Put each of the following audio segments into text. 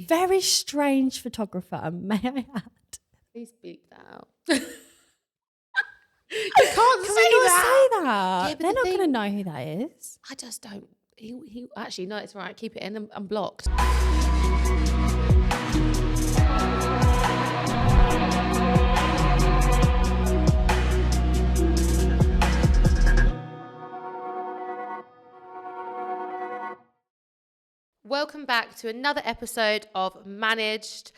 Very strange photographer, may I add. Please beep that out. You can't Can say we not that. say that? Yeah, but They're the not going to thing- know who that is. I just don't. He actually, no, it's all right. Keep it in. I'm blocked. Welcome back to another episode of Managed.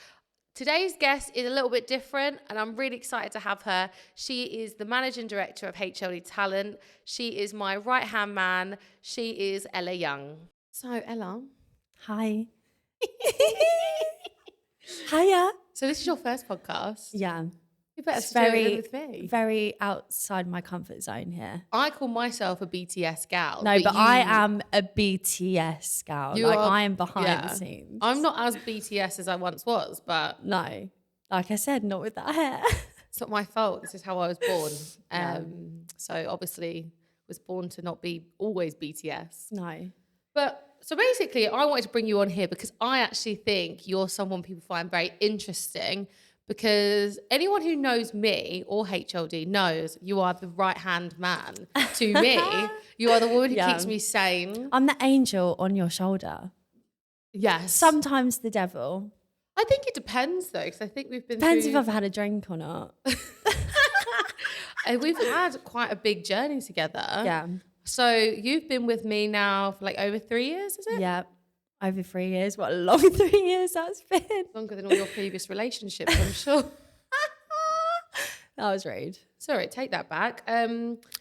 Today's guest is a little bit different and I'm really excited to have her. She is the Managing Director of HLD Talent. She is my right-hand man. She is Ella Young. So Ella. Hi. Hiya. So this is your first podcast. Yeah. You better It's do it with me. very outside my comfort zone here. I call myself a BTS gal. No, but I am a BTS gal. Like, I am behind the scenes. I'm not as BTS as I once was, but... No. Like I said, not with that hair. It's not my fault. This is how I was born. So obviously was born to not be always BTS. No. But so basically I wanted to bring you on here because I actually think you're someone people find very interesting, because anyone who knows me or HLD knows you are the right-hand man to me. You are the woman who keeps me sane. I'm the angel on your shoulder. Yes. Sometimes the devil. I think it depends though, because I think we've been Depends through... if I've had a drink or not. And we've had quite a big journey together. Yeah. So you've been with me now for like over 3 years, is it? Yeah. Over 3 years. What a long 3 years that's been. Longer than all your previous relationships, I'm sure. That was rude. Sorry, take that back.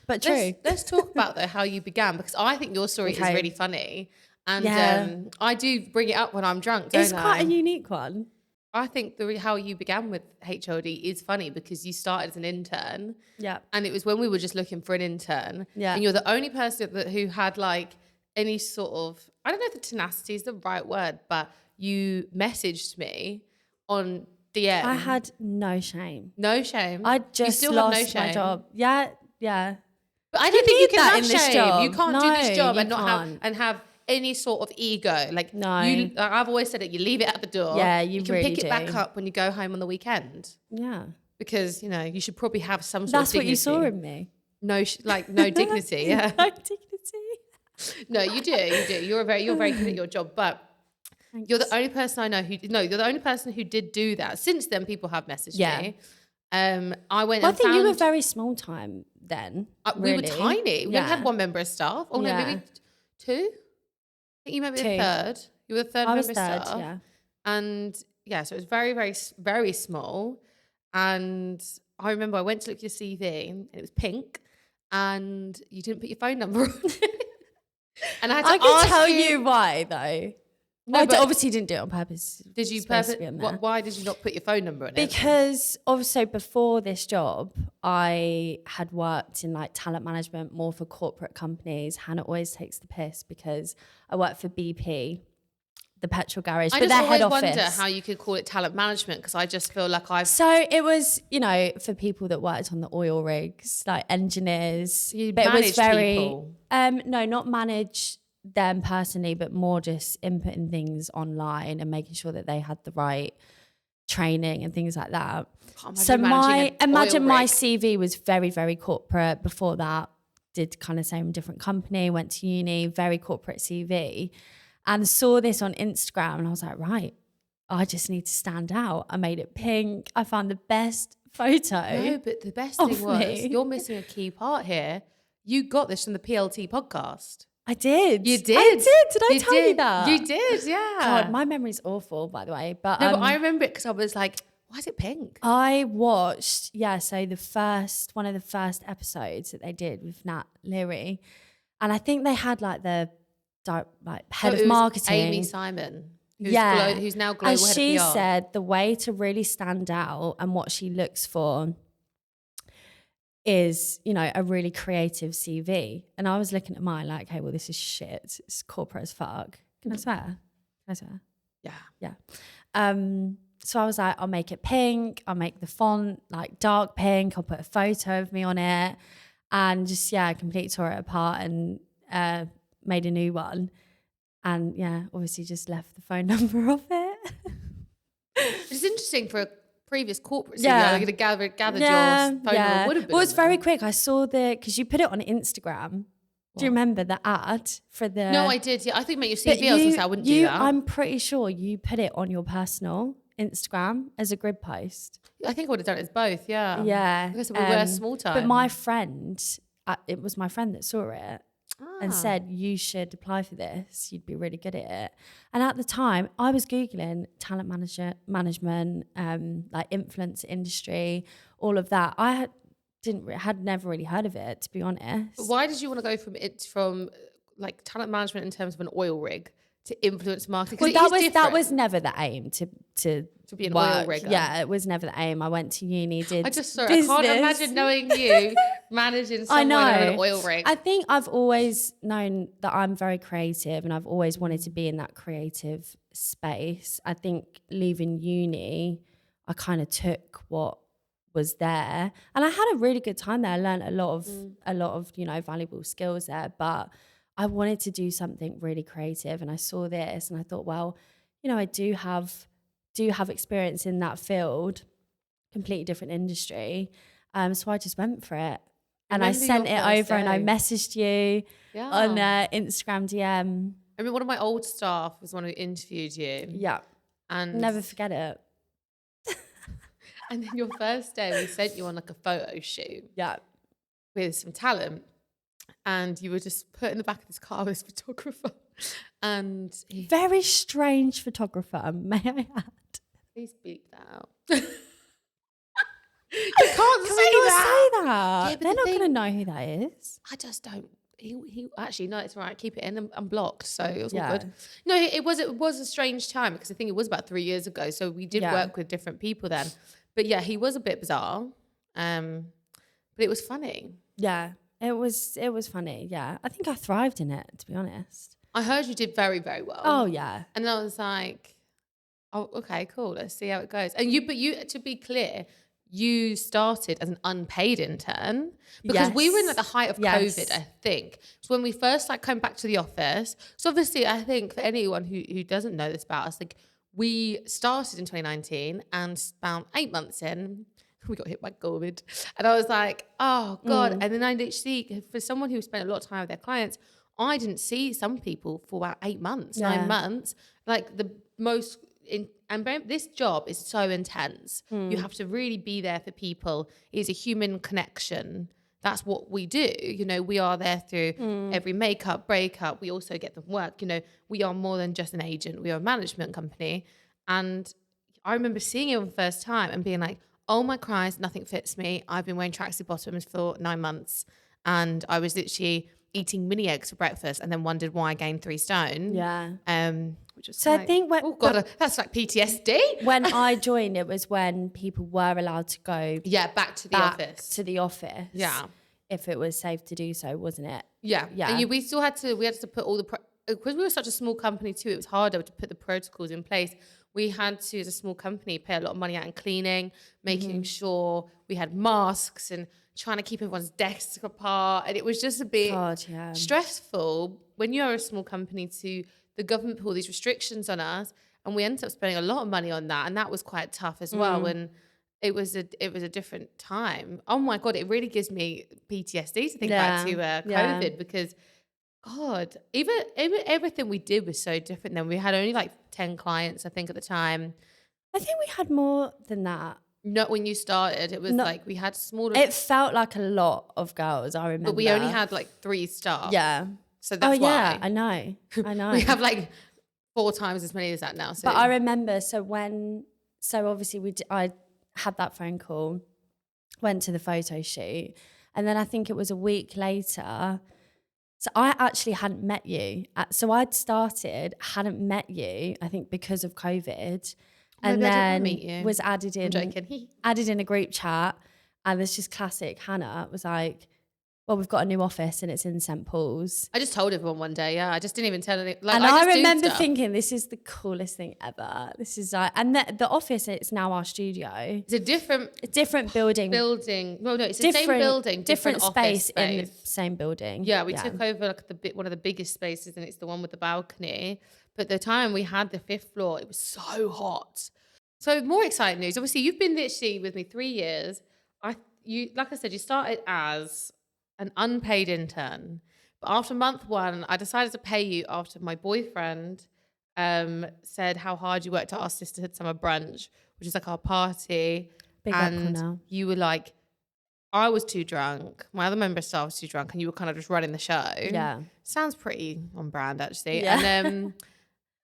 But true. Let's talk about though how you began, because I think your story is really funny. And I do bring it up when I'm drunk, don't I? It's quite a unique one. I think how you began with HLD is funny because you started as an intern. Yeah. And it was when we were just looking for an intern. Yeah. And you're the only person who had like any sort of, I don't know if the tenacity is the right word, but you messaged me on DM. I had no shame. No shame. I just you still lost have no shame. my job. Yeah. But I don't think you can that have in this shame. job. You can't do this No, job you and not can't. have any sort of ego. Like No. I've always said it. You leave it at the door. Yeah, you can really pick do. it back up when you go home on the weekend. Yeah. Because you should probably have some sort That's of dignity. what you saw in me. No, no dignity. Yeah. No dignity. No, you do. You're very good at your job, but Thanks. you're the only person I know you're the only person who did do that. Since then, people have messaged me. I went. Well, I and think found, you were very small time then. we were really. tiny. We only had one member of staff. Oh no, Yeah. maybe two. I think you might be the Two. third. You were the third I member was of third, staff. yeah. And yeah, so it was very, very, very small. And I remember I went to look at your CV and it was pink, and you didn't put your phone number on it. And I had to I can ask tell you why though. No, I but obviously didn't do it on purpose. did you It's supposed to be on there. why did you not put your phone number on it? Because also before this job, I had worked in like talent management more for corporate companies. Hannah always takes the piss because I worked for BP, the petrol garage, I but just their always head office. wonder how you could call it talent management, because I just feel like I've... So it was, for people that worked on the oil rigs, like engineers. You but it was managed very, people? no, not manage them personally, but more just inputting things online and making sure that they had the right training and things like that. So imagine my CV was very, very corporate. Before that, did kind of same different company, went to uni, very corporate CV, and saw this on Instagram, and I was like, right, I just need to stand out. I made it pink. I found the best photo. No, but the best thing was, me. you're missing a key part here. You got this from the PLT podcast. I did. You did. I did. Did I tell you that? You did, yeah. God, my memory's awful, by the way. But, no, but I remember it because I was like, why is it pink? I watched, so one of the first episodes that they did with Nat Leary. And I think they had like the head of marketing. Amy Simon, who's now global and head she of PR. said the way to really stand out and what she looks for is, a really creative CV. And I was looking at mine like, okay, well, this is shit. It's corporate as fuck. Can I swear? Can I swear? Yeah. Yeah. So I was like, I'll make it pink. I'll make the font like dark pink. I'll put a photo of me on it. And just, completely tore it apart and made a new one. And obviously just left the phone number off it. Which is interesting for a previous corporate CEO. You're going to gather your phone number. Would have been. Well, it's very quick. I saw because you put it on Instagram. Do you remember the ad for the? No, I did. Yeah, I think make your CV. I was gonna say I wouldn't do that. I'm pretty sure you put it on your personal Instagram as a grid post. I think I would have done it as both. Yeah. Yeah. Because we were small time. But my friend, it was my friend that saw it and said, you should apply for this. You'd be really good at it. And at the time, I was Googling talent management, like influencer industry, all of that. I had never really heard of it, to be honest. But why did you want to go from like talent management in terms of an oil rig to influence marketing? Well, that was never the aim to be an work. oil rigger. Yeah, it was never the aim. I went to uni, did I can't imagine knowing you managing someone on an oil rig. I think I've always known that I'm very creative and I've always wanted to be in that creative space. I think leaving uni, I kind of took what was there and I had a really good time there. I learned a lot of valuable skills there, but I wanted to do something really creative and I saw this and I thought, well, I do have experience in that field, completely different industry. So I just went for it. And I sent it over and I messaged you on Instagram DM. I mean, one of my old staff was one who interviewed you. Yeah. And never forget it. And then your first day, we sent you on like a photo shoot. Yeah. With some talent. And you were just put in the back of this car with this photographer. And very strange photographer, may I add. Please beep that out. You can't say that. Yeah, they're not going to know who that is. I just don't. He actually, no, it's all right. Keep it in. I'm blocked, so it was all good. No, it was a strange time because I think it was about 3 years ago. So we did work with different people then. But yeah, he was a bit bizarre. But it was funny. Yeah, it was funny. Yeah, I think I thrived in it, to be honest. I heard you did very, very well. Oh yeah. And I was like, oh, okay, cool. Let's see how it goes. And you, to be clear, you started as an unpaid intern because we were in like the height of COVID, I think. So when we first came back to the office, so obviously I think for anyone who doesn't know this about us, we started in 2019 and about 8 months in, we got hit by COVID. And I was like, oh God. And then I literally, for someone who spent a lot of time with their clients, I didn't see some people for about 8 months, 9 months. Like the most, and this job is so intense. You have to really be there for people. It's a human connection. That's what we do. We are there through every makeup, breakup. We also get them work. We are more than just an agent. We are a management company. And I remember seeing it for the first time and being like, oh my Christ, nothing fits me. I've been wearing tracksuit bottoms for 9 months. And I was literally eating mini eggs for breakfast and then wondered why I gained 3 stone. Yeah. Which was I think oh God, that's like PTSD. When I joined, it was when people were allowed to go back to the office. Yeah. If it was safe to do so, wasn't it? Yeah. And we still had to put all the, because we were such a small company too, it was harder to put the protocols in place. We had to, as a small company, pay a lot of money out in cleaning, making sure we had masks and trying to keep everyone's desks apart. And it was just a bit stressful when you are a small company the government put all these restrictions on us. And we ended up spending a lot of money on that. And that was quite tough as well when it was a different time. Oh my God, it really gives me PTSD to think back to COVID because God, even everything we did was so different then. We had only 10 clients, I think, at the time. I think we had more than that. Not when you started. It was we had smaller. It felt like a lot of girls, I remember. But we only had 3 staff. Yeah. So that's why. Yeah, I know. We have 4 times as many as that now. So. But I remember, obviously I had that phone call, went to the photo shoot, and then I think it was a week later. So I actually hadn't met you. So I'd started, hadn't met you, I think because of COVID. And then was added in a group chat. And this just classic Hannah was like, well, we've got a new office and it's in St. Paul's. I just told everyone one day, I just didn't even tell anyone. And I remember thinking, this is the coolest thing ever. This is and the office, it's now our studio. It's a different building. Well, no, it's the same building, different space in the same building. Yeah, we took over one of the biggest spaces and it's the one with the balcony. But the time we had the 5th floor, it was so hot. So more exciting news. Obviously, you've been literally with me 3 years. Like I said, you started as an unpaid intern. But after month 1, I decided to pay you after my boyfriend said how hard you worked at our sisterhood summer brunch, which is like our party. Big up for now. You were like, I was too drunk. My other member of staff was too drunk, and you were kind of just running the show. Yeah. Sounds pretty on brand, actually. Yeah.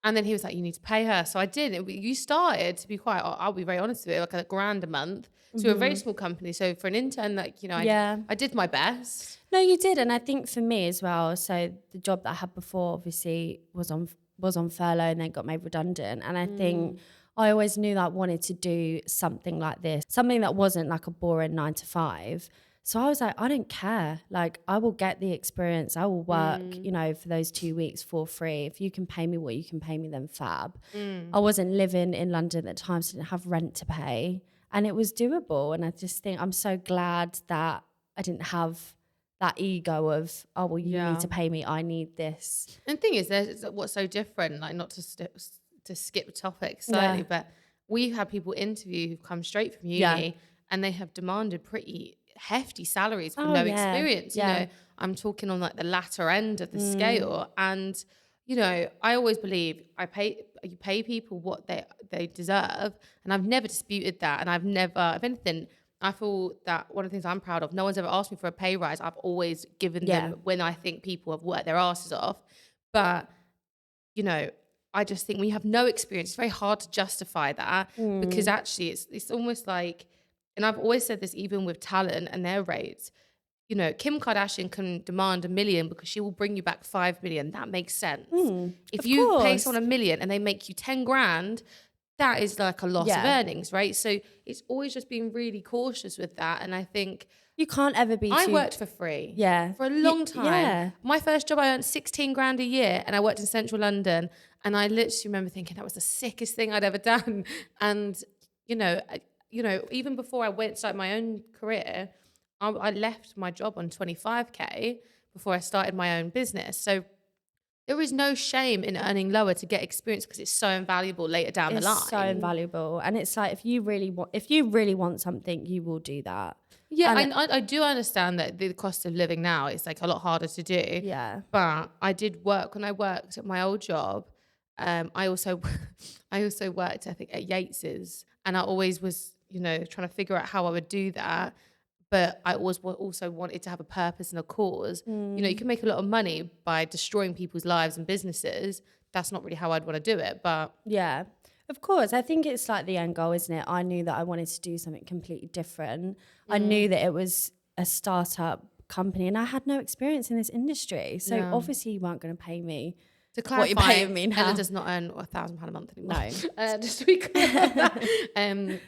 And then he was like, you need to pay her. So I did. You started, to be quite, I'll be very honest with you, like $1,000 a month. So we're a very small company. So for an intern, like, you know, I did my best. No, you did. And I think for me as well, so the job that I had before obviously was on furlough and then got made redundant. And I think I always knew that I wanted to do something like this, something that wasn't like a boring 9 to 5. So I was like, I don't care. Like, I will get the experience. I will work, you know, for those 2 weeks for free. If you can pay me what you can pay me, then fab. I wasn't living in London at the time, so I didn't have rent to pay. And it was doable. And I just think I'm so glad that I didn't have that ego of, oh, well, you need to pay me. I need this. And the thing is, what's so different, like not to skip topics slightly, but we've had people interview who've come straight from uni and they have demanded pretty hefty salaries for no experience. You know, I'm talking on like the latter end of the scale. And, you know, I always believe you pay people what they deserve. And I've never disputed that. And I've never, if anything, I feel that one of the things I'm proud of, no one's ever asked me for a pay rise. I've always given them when I think people have worked their asses off. But, you know, I just think when you have no experience, it's very hard to justify that because actually it's almost like, and I've always said this even with talent and their rates, you know, Kim Kardashian can demand $1 million because she will bring you back $5 million. That makes sense. If you pay someone $1 million and they make you 10 grand, that is like a loss of earnings, right? So it's always just being really cautious with that. And I think you can't ever be I worked for free for a long time. Yeah. My first job, I earned 16 grand a year and I worked in central London. And I literally remember thinking that was the sickest thing I'd ever done. And, you know, even before I went to start my own career, I left my job on 25k before I started my own business. So there is no shame in earning lower to get experience because it's so invaluable later down the line. It's so invaluable. And it's like, if you really want something, you will do that. Yeah, and I do understand that the cost of living now is like a lot harder to do. Yeah. But I did work, when I worked at my old job, I also worked, I think, at Yates's. And I always was, you know, trying to figure out how I would do that. But I always also wanted to have a purpose and a cause. You know, you can make a lot of money by destroying people's lives and businesses. That's not really how I'd want to do it, but... Yeah, of course. I think it's like the end goal, isn't it? I knew that I wanted to do something completely different. I knew that it was a startup company and I had no experience in this industry. So obviously you weren't going to pay me to clarify, what you're paying me now. Ella does not earn £1,000 a month anymore. No. Just to be clear on that.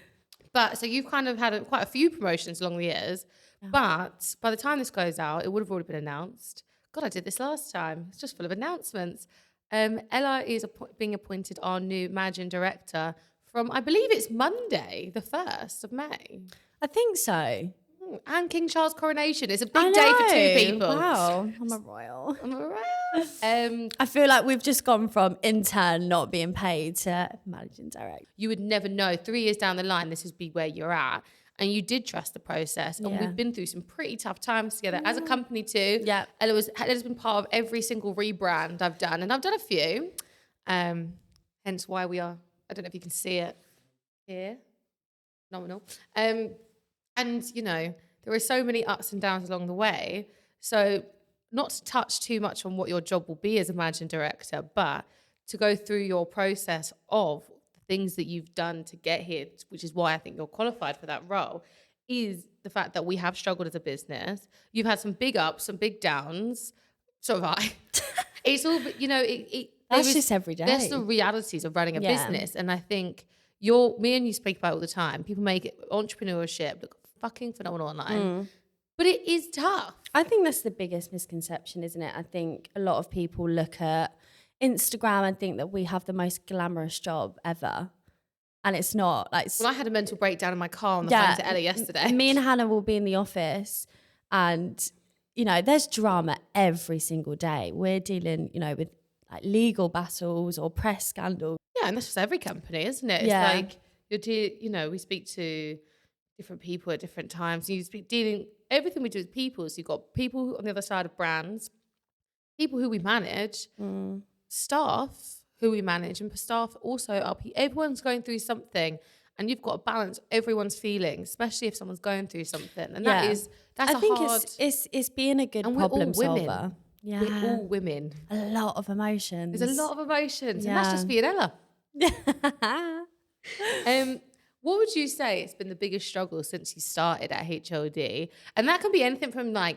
But so you've kind of had quite a few promotions along the years, but by the time this goes out, it would have already been announced. God, I did this last time. It's just full of announcements. Ella is being appointed our new managing director from, I believe it's Monday, the 1st of May. I think so. And King Charles' coronation. It's a big day for 2 people. Wow, I'm a royal. I'm a royal. I feel like we've just gone from intern not being paid to managing director. You would never know. 3 years down the line, this would be where you're at. And you did trust the process. And we've been through some pretty tough times together as a company too. Yeah. Ella's been part of every single rebrand I've done. And I've done a few. Hence why we are, I don't know if you can see it here. Phenomenal. And, you know, there are so many ups and downs along the way. So not to touch too much on what your job will be as a managing director, but to go through your process of the things that you've done to get here, which is why I think you're qualified for that role, is the fact that we have struggled as a business. You've had some big ups, some big downs. So have I. It's all, you know, that's just every day. That's the realities of running a business. And I think me and you speak about it all the time. People make it entrepreneurship look fucking phenomenal online. But it is tough. I think that's the biggest misconception, isn't it? I think a lot of people look at Instagram and think that we have the most glamorous job ever. And it's not. Like, well, I had a mental breakdown in my car on the phone to Ella yesterday. Me and Hannah will be in the office and, you know, there's drama every single day. We're dealing, you know, with like legal battles or press scandals. Yeah, and that's just every company, isn't it? It's like, we speak to different people at different times. You speak dealing everything we do with people. So you've got people on the other side of brands, people who we manage, staff who we manage, and staff also are everyone's going through something, and you've got to balance everyone's feelings, especially if someone's going through something. And that's I think it's being a good problem solver. Yeah, we're all women. A lot of emotions. There's a lot of emotions, and that's just being Ella. What would you say has been the biggest struggle since you started at HLD? And that can be anything from like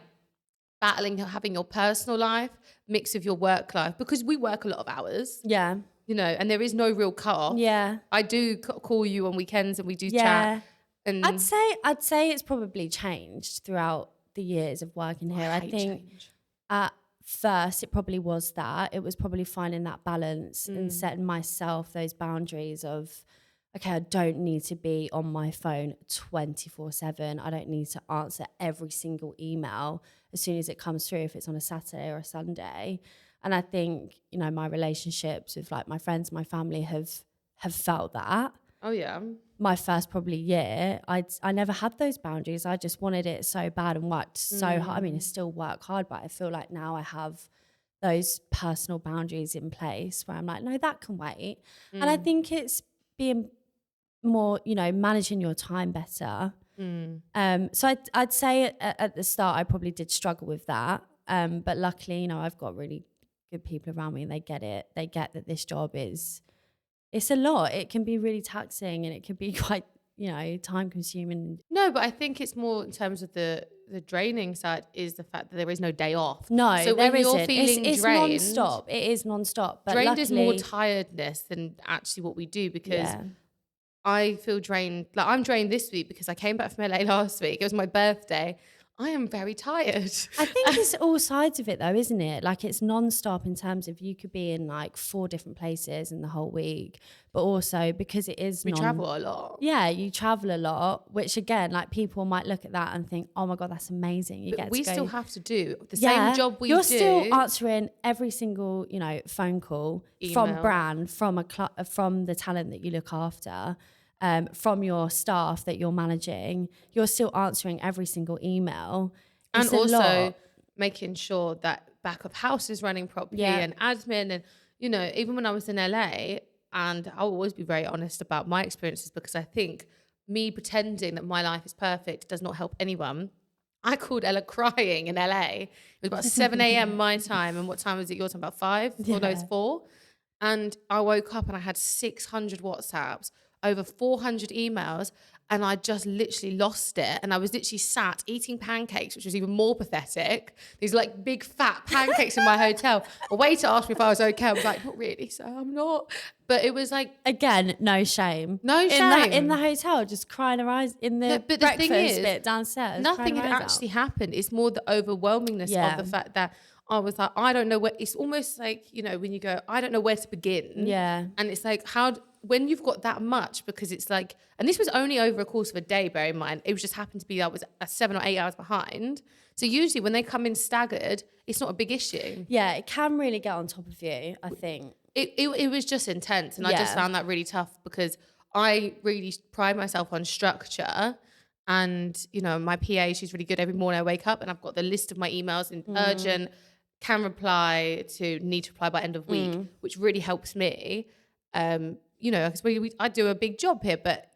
battling having your personal life mixed with your work life, because we work a lot of hours. Yeah. And there is no real cut-off. Yeah. I do call you on weekends and we do chat. And I'd say it's probably changed throughout the years of working here. I think at first it probably was that. It was probably finding that balance and setting myself those boundaries of, okay, I don't need to be on my phone 24/7. I don't need to answer every single email as soon as it comes through, if it's on a Saturday or a Sunday. And I think, my relationships with like my friends, my family have felt that. Oh yeah. My first probably year, I never had those boundaries. I just wanted it so bad and worked so hard. I mean, I still work hard, but I feel like now I have those personal boundaries in place where I'm like, no, that can wait. And I think it's being more, managing your time better. So I'd say at the start I probably did struggle with that. But luckily, I've got really good people around me and they get it. They get that this job it's a lot. It can be really taxing and it can be quite, time consuming. No, but I think it's more in terms of the draining side is the fact that there is no day off. No, so there when isn't. You're feeling it's drained, non-stop. It is non-stop. But drained luckily, is more tiredness than actually what we do, because I feel drained. Like I'm drained this week because I came back from LA last week. It was my birthday. I am very tired. I think it's all sides of it though, isn't it? Like it's non-stop in terms of you could be in like 4 different places in the whole week, but also because it is we travel a lot. Yeah, you travel a lot, which again, like people might look at that and think, oh my God, that's amazing. We still have to do the same job we do. You're still answering every single, phone call, email, from brand, from the talent that you look after. From your staff that you're managing, you're still answering every single email. And also making sure that back of house is running properly and admin. And, even when I was in LA, and I'll always be very honest about my experiences, because I think me pretending that my life is perfect does not help anyone. I called Ella crying in LA. It was about 7 a.m. my time. And what time was it your time? About 5? Or no, it's 4. And I woke up and I had 600 WhatsApps, over 400 emails, and I just literally lost it. And I was literally sat eating pancakes, which was even more pathetic. These like big fat pancakes in my hotel. A waiter asked me if I was okay. I was like, not really, so I'm not. But it was like, again, no shame. No shame. In the hotel, just crying her eyes in the breakfast bit downstairs. Nothing had actually happened. It's more the overwhelmingness of the fact that I was like, I don't know where. It's almost like, when you go, I don't know where to begin. Yeah. And it's like, when you've got that much, because it's like, and this was only over a course of a day, bear in mind, it just happened to be I was 7 or 8 hours behind. So usually when they come in staggered, it's not a big issue. Yeah, it can really get on top of you, I think. It was just intense. And I just found that really tough, because I really pride myself on structure. And, my PA, she's really good. Every morning I wake up and I've got the list of my emails in urgent, can reply to, need to reply by end of week, which really helps me. Because I do a big job here, but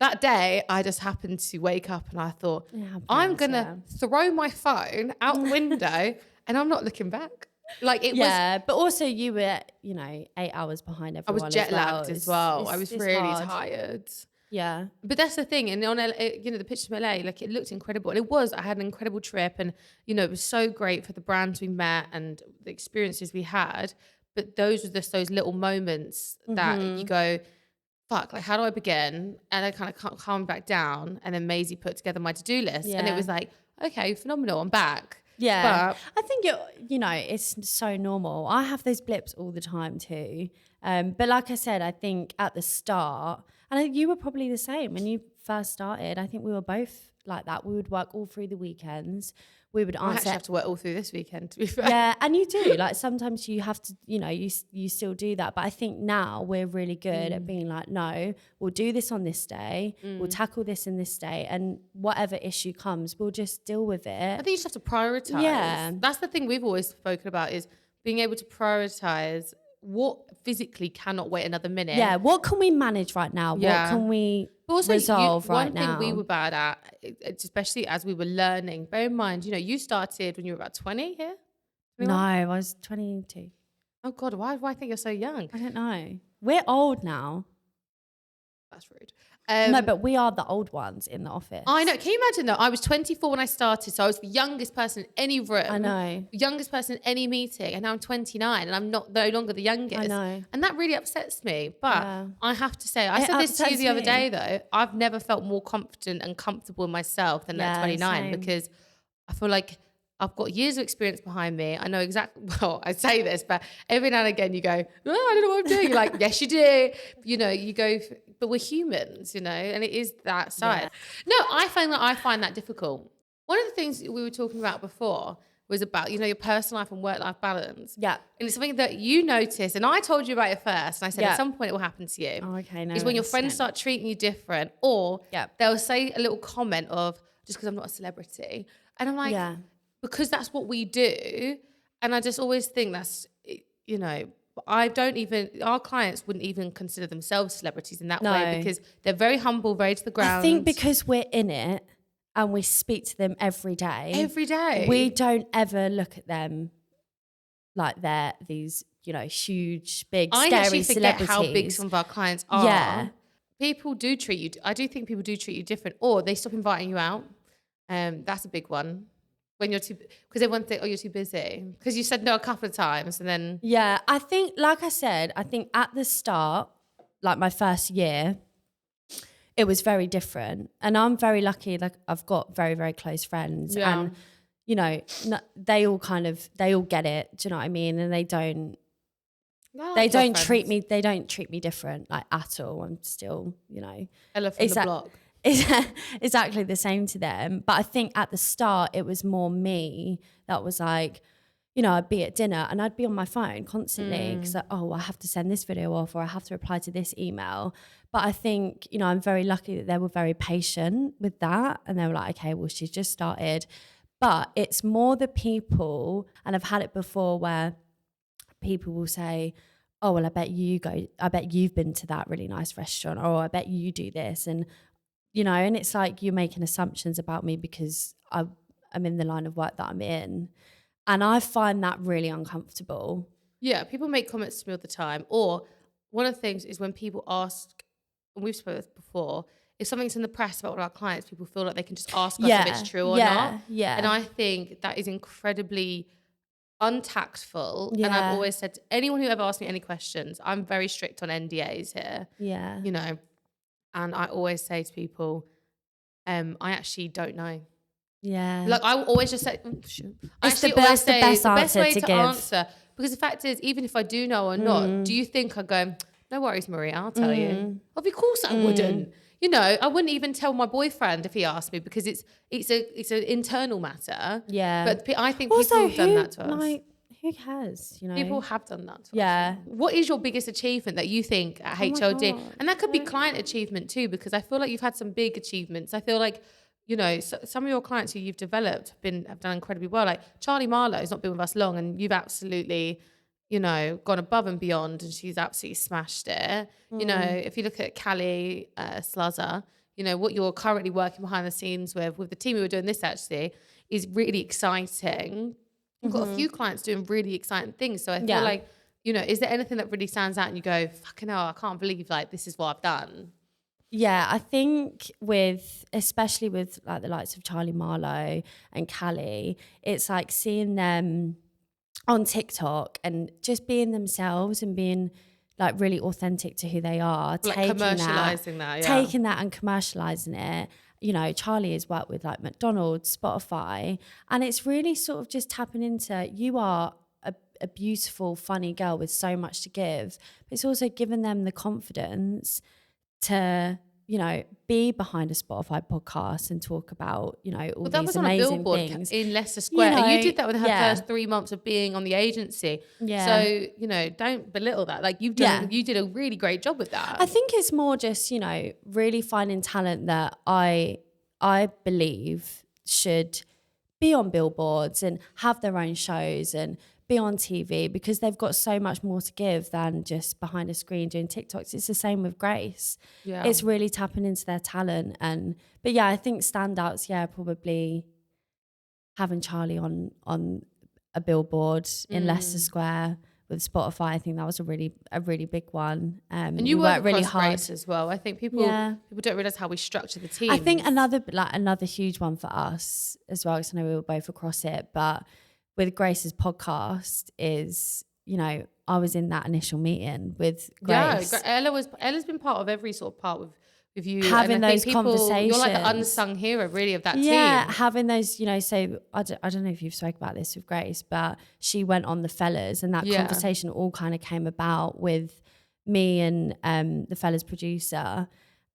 that day I just happened to wake up and I thought, I'm gonna throw my phone out the window and I'm not looking back. Like it was. But also you were, 8 hours behind everyone. I was jet lagged as well. I was really tired. Yeah. But that's the thing. And on LA, the pictures from LA, like it looked incredible. And I had an incredible trip, and, it was so great for the brands we met and the experiences we had. But those were just those little moments that you go, fuck, like how do I begin? And I kind of calmed back down. And then Maisie put together my to-do list. Yeah. And it was like, okay, phenomenal, I'm back. Yeah. But I think, it's so normal. I have those blips all the time too. But like I said, I think at the start, and you were probably the same, when you first started, I think we were both like that. We would work all through the weekends. We would answer. I actually have to work all through this weekend, to be fair. Yeah, and you do. Like sometimes you have to, you still do that. But I think now we're really good at being like, no, we'll do this on this day. We'll tackle this in this day. And whatever issue comes, we'll just deal with it. I think you just have to prioritize. Yeah. That's the thing we've always spoken about, is being able to prioritize what physically cannot wait another minute. Yeah, what can we manage right now? Yeah. What can we also, resolve right now? One thing we were bad at, especially as we were learning, bear in mind, you started when you were about 20 here? 21? No, I was 22. Oh God, why do I think you're so young? I don't know. We're old now. That's rude. No, but we are the old ones in the office. I know. Can you imagine though? I was 24 when I started, so I was the youngest person in any room. I know. The youngest person in any meeting, and now I'm 29, and I'm no longer the youngest. I know. And that really upsets me. But I have to say, I It said this to you the other upsets day though. I've never felt more confident and comfortable in myself than at 29 same. because I feel like I've got years of experience behind me. I know exactly, well, I say this, but every now and again you go, oh, I don't know what I'm doing. You're like, yes, you do. You go, but we're humans, and it is that side. Yeah. No, I find that difficult. One of the things we were talking about before was about, your personal life and work-life balance. Yeah. And it's something that you notice, and I told you about it first, and I said at some point it will happen to you. Oh, okay, no. Is when your friends start treating you different, or they'll say a little comment of, just because I'm not a celebrity. And I'm like, because that's what we do. And I just always think that's, our clients wouldn't even consider themselves celebrities in that way, because they're very humble, very to the ground. I think because we're in it and we speak to them every day. Every day. We don't ever look at them like they're these, huge, big, scary actually forget celebrities. how big some of our clients are. Yeah. People do treat you, I do think people do treat you different, or they stop inviting you out. That's a big one. When you're too, because everyone thinks, oh, you're too busy. Because you said no a couple of times and then. Yeah, I think, like I said, at the start, like my first year, it was very different. And I'm very lucky, like I've got very, very close friends. Yeah. And, they all get it. Do you know what I mean? And they don't treat me different, like at all. I'm still, Elephant in the block. Exactly the same to them. But I think at the start it was more me that was like, I'd be at dinner and I'd be on my phone constantly because I have to send this video off, or I have to reply to this email. But I think, I'm very lucky that they were very patient with that, and they were like, okay, well, she's just started. But it's more the people, and I've had it before where people will say, oh, well, I bet you've been to that really nice restaurant, or I bet you do this. And and it's like you're making assumptions about me because I'm in the line of work that I'm in. And I find that really uncomfortable. Yeah, people make comments to me all the time. Or one of the things is when people ask, and we've spoken before, if something's in the press about one of our clients, people feel like they can just ask us if it's true or not. Yeah. And I think that is incredibly untactful. And I've always said to anyone who ever asks me any questions, I'm very strict on NDAs here. Yeah. And I always say to people, I actually don't know. Yeah. Like I will always just say, It's the best answer to give. Answer, because the fact is, even if I do know or not, do you think I go, no worries, Maria, I'll tell you? Of course I wouldn't. I wouldn't even tell my boyfriend if he asked me, because it's an internal matter. Yeah. But I think also, people have done that to us. Like, who cares? People have done that to us. What is your biggest achievement that you think at HLD? And that could be client achievement too, because I feel like you've had some big achievements. I feel like, some of your clients who you've developed have done incredibly well. Like Charlie Marlowe's not been with us long, and you've absolutely, gone above and beyond, and she's absolutely smashed it. If you look at Callie Sluzzer, what you're currently working behind the scenes with the team who are doing this actually is really exciting. We've got a few clients doing really exciting things. So I feel like, is there anything that really stands out and you go, fucking hell, I can't believe like this is what I've done? Yeah, I think especially with like the likes of Charlie Marlowe and Callie, it's like seeing them on TikTok and just being themselves and being like really authentic to who they are. Like commercializing that, taking that and commercializing it. Charlie has worked with like McDonald's, Spotify, and it's really sort of just tapping into, you are a beautiful, funny girl with so much to give. But it's also giving them the confidence to you know, be behind a Spotify podcast and talk about, you know, all that these was on a amazing billboard things in Leicester Square. You know, and you did that within her yeah. first 3 months of being on the agency. Yeah. So, you know, don't belittle that. Like you did a really great job with that. I think it's more just, you know, really finding talent that I believe should be on billboards and have their own shows and be on TV, because they've got so much more to give than just behind a screen doing TikToks. It's the same with Grace. Yeah. It's really tapping into their talent. But yeah, I think standouts, probably having Charlie on a billboard in Leicester Square with Spotify. I think that was a really big one. And you work really hard Grace as well. I think people don't realize how we structure the team. I think another huge one for us as well, because I know we were both across it, but with Grace's podcast is, you know, I was in that initial meeting with Grace. Yeah, Ella's been part of every sort of part with you. Having those conversations. You're like the unsung hero really of that team. Yeah, having those, you know, so I don't know if you've spoke about this with Grace, but she went on the fellas, and that conversation all kind of came about with me and the fellas producer,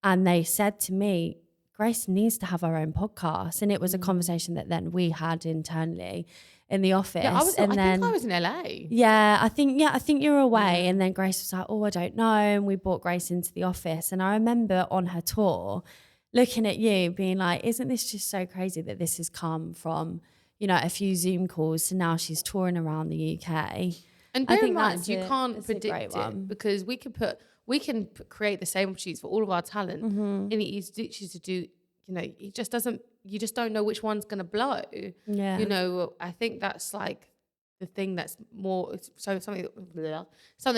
and they said to me, Grace needs to have her own podcast. And it was a conversation that then we had internally in the office. Yeah, I think I was in LA. Yeah, I think you were away. And then Grace was like, oh, I don't know. And we brought Grace into the office. And I remember on her tour looking at you being like, isn't this just so crazy that this has come from, you know, a few Zoom calls to now she's touring around the UK. And bear in mind, you can't predict it, because we can create the same opportunities for all of our talent. And it's literally to do, you know, you just don't know which one's going to blow. Yeah. You know, I think that's like the thing that's more, so something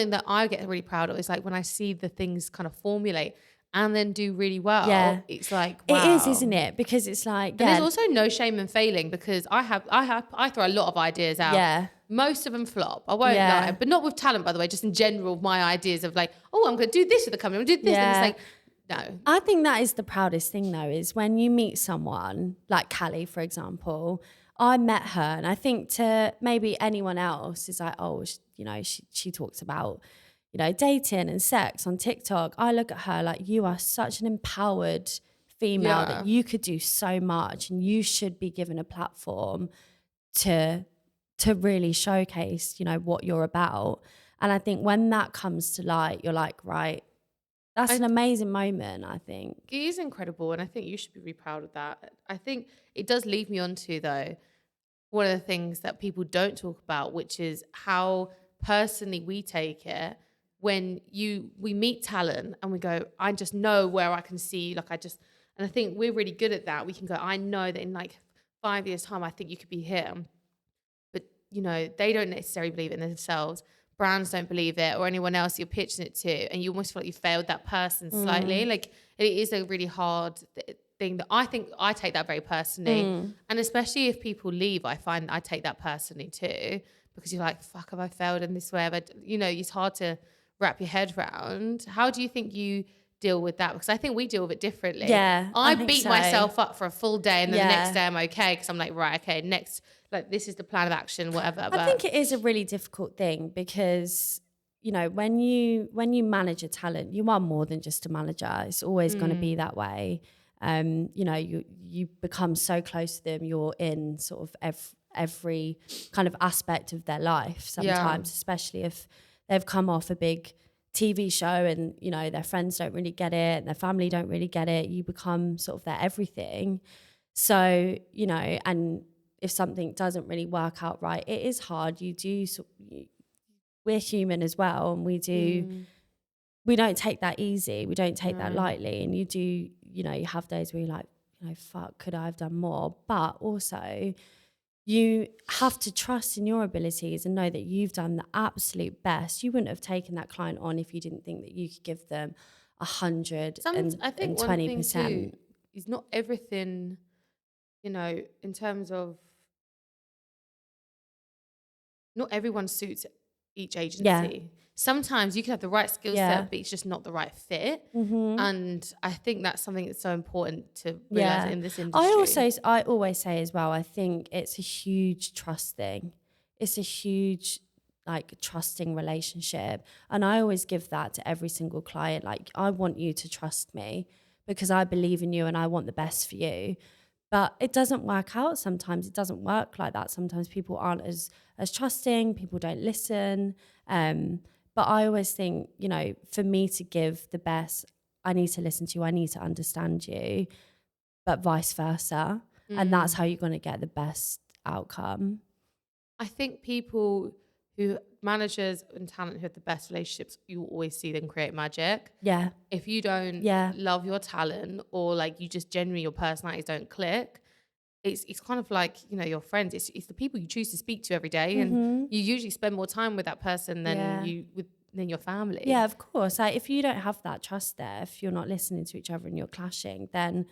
that I get really proud of is like when I see the things kind of formulate and then do really well. Yeah. It's like, wow. It is, isn't it? Because it's like, and there's also no shame in failing, because I throw a lot of ideas out. Yeah. Most of them flop. I won't lie, but not with talent, by the way. Just in general, my ideas of like, oh, I'm going to do this with the company. I'm going to do this. And it's like, no. I think that is the proudest thing, though, is when you meet someone like Callie, for example. I met her, and I think to maybe anyone else is like, oh, you know, she talks about, you know, dating and sex on TikTok. I look at her like, you are such an empowered female that you could do so much, and you should be given a platform to really showcase, you know, what you're about. And I think when that comes to light, you're like, right, that's an amazing moment, I think. It is incredible, and I think you should be really proud of that. I think it does lead me on to, though, one of the things that people don't talk about, which is how personally we take it when we meet talent and we go, I just know where I can see, and I think we're really good at that. We can go, I know that in like 5 years' time, I think you could be here. But, you know, they don't necessarily believe it in themselves. Brands don't believe it, or anyone else you're pitching it to, and you almost feel like you failed that person slightly. Like, it is a really hard thing that I think I take that very personally. And especially if people leave, I find I take that personally too, because you're like, fuck, have I failed in this way? But, you know, it's hard to wrap your head around. How do you think you deal with that? Because I think we deal with it differently. Yeah, I beat myself up for a full day, and then the next day I'm okay, because I'm like, right, okay, next, like, this is the plan of action, whatever. I think it is a really difficult thing, because, you know, when you manage a talent, you are more than just a manager. It's always going to be that way. You know, you become so close to them. You're in sort of every kind of aspect of their life sometimes, especially if they've come off a big TV show and, you know, their friends don't really get it and their family don't really get it. You become sort of their everything. So, you know, and if something doesn't really work out right, it is hard. We're human as well, and we don't take that easy. We don't take that lightly. And you know, you have days where you're like, you know, fuck, could I have done more? But also you have to trust in your abilities and know that you've done the absolute best. You wouldn't have taken that client on if you didn't think that you could give them 120%. I think one thing too is not everything, you know, in terms of not everyone suits each agency. Yeah. Sometimes you can have the right skill set, but it's just not the right fit. And I think that's something that's so important to realize in this industry. I always say as well, I think it's a huge trust thing. It's a huge, like, trusting relationship. And I always give that to every single client. Like, I want you to trust me, because I believe in you and I want the best for you. But it doesn't work out sometimes. It doesn't work like that. Sometimes people aren't as trusting, people don't listen. But I always think, you know, for me to give the best, I need to listen to you, I need to understand you, but vice versa. And that's how you're going to get the best outcome. I think people who, managers and talent who have the best relationships, you always see them create magic. Yeah. If you don't love your talent, or like you just genuinely, your personalities don't click, it's kind of like, you know, your friends, it's the people you choose to speak to every day, and you usually spend more time with that person than than your family. Yeah, of course. Like if you don't have that trust there, if you're not listening to each other and you're clashing, then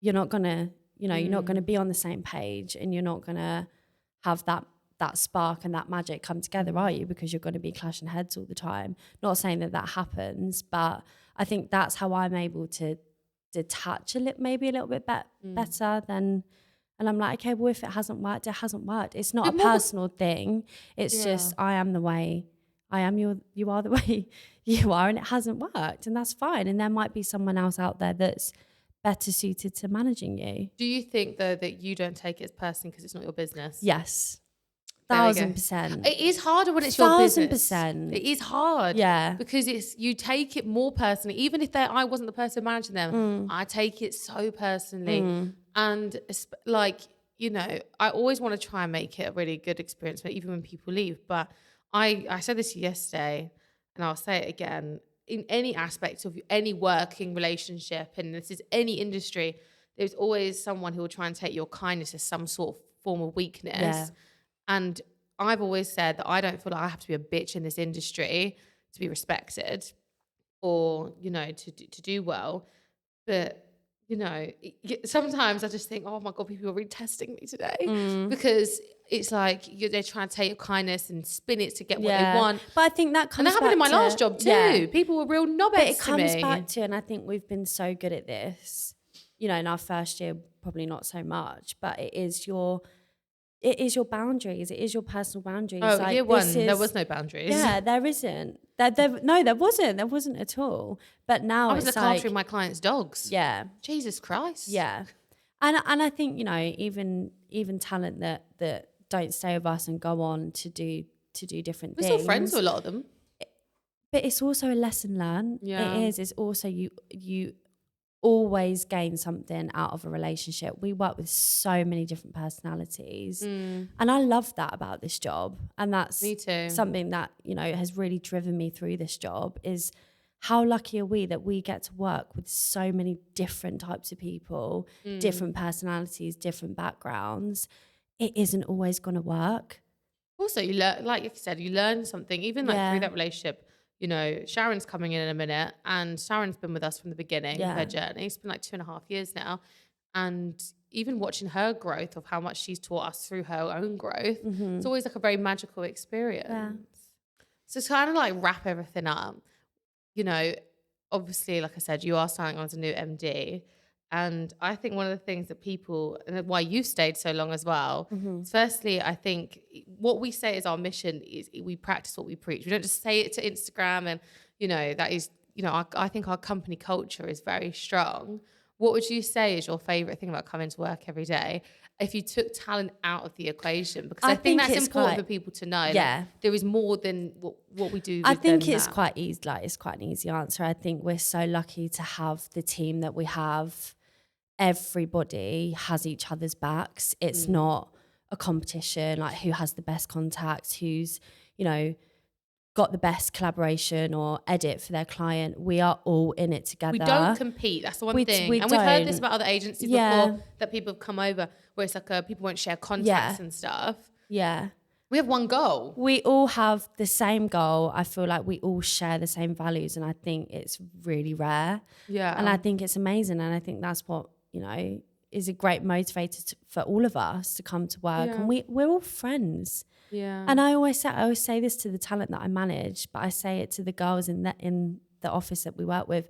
you're not gonna, you know, you're not gonna be on the same page, and you're not gonna have that spark and that magic come together, are you? Because you're going to be clashing heads all the time. Not saying that happens, but I think that's how I'm able to detach maybe a little bit better than. And I'm like, okay, well, if it hasn't worked, it hasn't worked. It's not a personal thing. It's just I am the way I am. You are the way you are, and it hasn't worked, and that's fine. And there might be someone else out there that's better suited to managing you. Do you think though that you don't take it as personally because it's not your business? Yes. 1,000%. It is harder when it's your business. 1,000%. It is hard. Yeah. Because you take it more personally. Even if I wasn't the person managing them, I take it so personally. And like, you know, I always want to try and make it a really good experience, but even when people leave. But I said this yesterday, and I'll say it again, in any aspect of any working relationship, and this is any industry, there's always someone who will try and take your kindness as some sort of form of weakness. Yeah. And I've always said that I don't feel like I have to be a bitch in this industry to be respected, or, you know, to do well. But, you know, sometimes I just think, oh my God, people are really testing me today, because it's like they're trying to take your kindness and spin it to get what they want. But I think that comes back to... And that happened in my last job too. Yeah. People were real knobheads to me. But it comes back to, and I think we've been so good at this, you know, in our first year, probably not so much, but it is your boundaries. It is your personal boundaries. Oh, like, year one, there was no boundaries. Yeah, there isn't. There wasn't. There wasn't at all. But now I was looking after my clients' dogs. Yeah. Jesus Christ. Yeah. And I think, you know, even talent that don't stay with us and go on to do different things. We're still friends with a lot of them. But it's also a lesson learned. Yeah. It is. It's also you always gain something out of a relationship. We work with so many different personalities, and I love that about this job. And that's me too. Something that, you know, has really driven me through this job, is how lucky are we that we get to work with so many different types of people, different personalities, different backgrounds. It isn't always going to work. Also, you learn, like you said, you learn something, even like through that relationship. You know, Sharon's coming in a minute, and Sharon's been with us from the beginning of her journey. It's been like 2.5 years now. And even watching her growth of how much she's taught us through her own growth, it's always like a very magical experience. Yeah. So to kind of like wrap everything up, you know, obviously, like I said, you are starting on as a new MD. And I think one of the things that people, and why you've stayed so long as well, is firstly, I think what we say is our mission is we practice what we preach. We don't just say it to Instagram, and, you know, that is, you know, I think our company culture is very strong. What would you say is your favourite thing about coming to work every day if you took talent out of the equation? Because I think that's important for people to know. Yeah. Like, there is more than what we do. I think it's quite easy. Like, it's quite an easy answer. I think we're so lucky to have the team that we have. Everybody has each other's backs. It's not a competition, like who has the best contacts, who's, you know, got the best collaboration or edit for their client. We are all in it together. We don't compete. That's the one thing. And we've heard this about other agencies before, that people have come over where it's like people won't share contacts and stuff. Yeah. We have one goal. We all have the same goal. I feel like we all share the same values, and I think it's really rare. Yeah. And I think it's amazing, and I think that's what, you know, is a great motivator for all of us to come to work. And we're all friends. Yeah. And I always say this to the talent that I manage, but I say it to the girls in the office that we work with.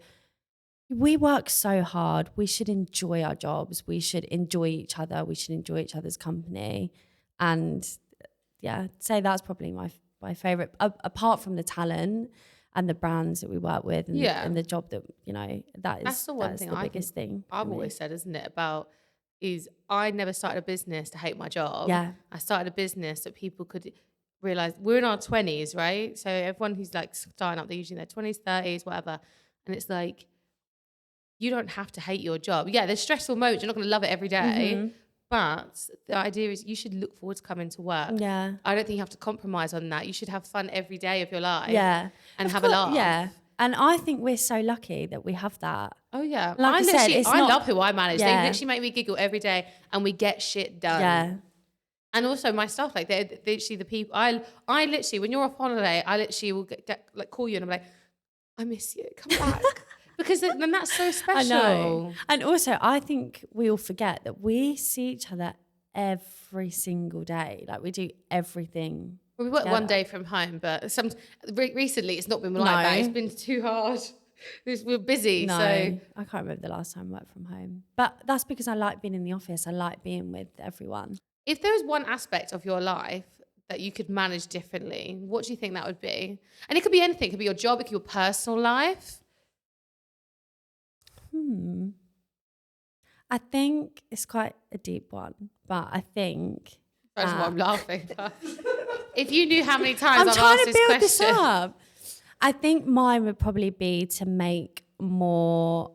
We work so hard. We should enjoy our jobs. We should enjoy each other. We should enjoy each other's company. And yeah, say that's probably my favorite, apart from the talent. and the brands that we work with and, Yeah. and the job that, That's the one thing the biggest thing. I've always said, isn't it, about is I never started a business to hate my job. Yeah. I started a business that people could realize we're in our 20s, right? So everyone who's like starting up, they're usually in their 20s, 30s, whatever. And it's like, you don't have to hate your job. Yeah, there's stressful moments. You're not going to love it every day. But the idea is you should look forward to coming to work. Yeah. I don't think you have to compromise on that. You should have fun every day of your life. Yeah. And have a laugh. Yeah. And I think we're so lucky that we have that. Oh, yeah. Like I love who I manage. Yeah. They literally make me giggle every day and we get shit done. Yeah. And also my staff, like they're literally the people, I literally, when you're off holiday, I literally will get like call you and I'm like, I miss you, come back. Because then that's so special. I know. And also I think we all forget that we see each other every single day. Like we do everything. Well, we work one day from home, but recently it's not been like that. It's been too hard. We're busy. No, so I can't remember the last time I worked from home. But that's because I like being in the office. I like being with everyone. If there was one aspect of your life that you could manage differently, what do you think that would be? And it could be anything. It could be your job. It could be your personal life. I think it's quite a deep one, but I think... That's why I'm laughing. If you knew how many times I've trying asked to this build question. this up. I think mine would probably be to make more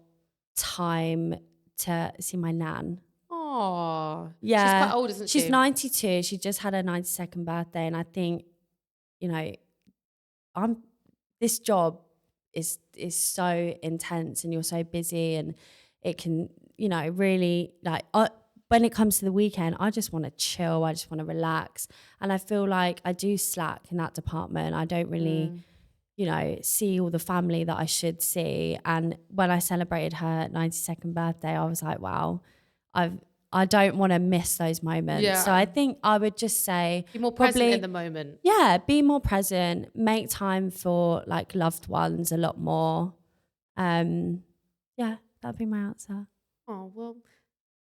time to see my nan. Oh, Yeah. She's quite old, isn't she? She's 92. She just had her 92nd birthday. And I think, this job is so intense and you're so busy and it can, really when it comes to the weekend, I just want to chill. I just want to relax. And I feel like I do slack in that department. I don't really, see all the family that I should see. And when I celebrated her 92nd birthday, I was like, wow, I don't want to miss those moments. Yeah. So I think I would just say... Be more present in the moment. Yeah, be more present. Make time for like loved ones a lot more. Yeah, that'd be my answer. Oh, well,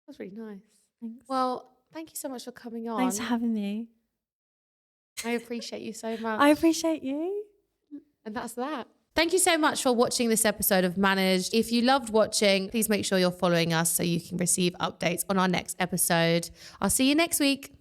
that's really nice. Thanks. Well, thank you so much for coming on. Thanks for having me. I appreciate you so much. I appreciate you. And that's that. Thank you so much for watching this episode of Managed. If you loved watching, please make sure you're following us so you can receive updates on our next episode. I'll see you next week.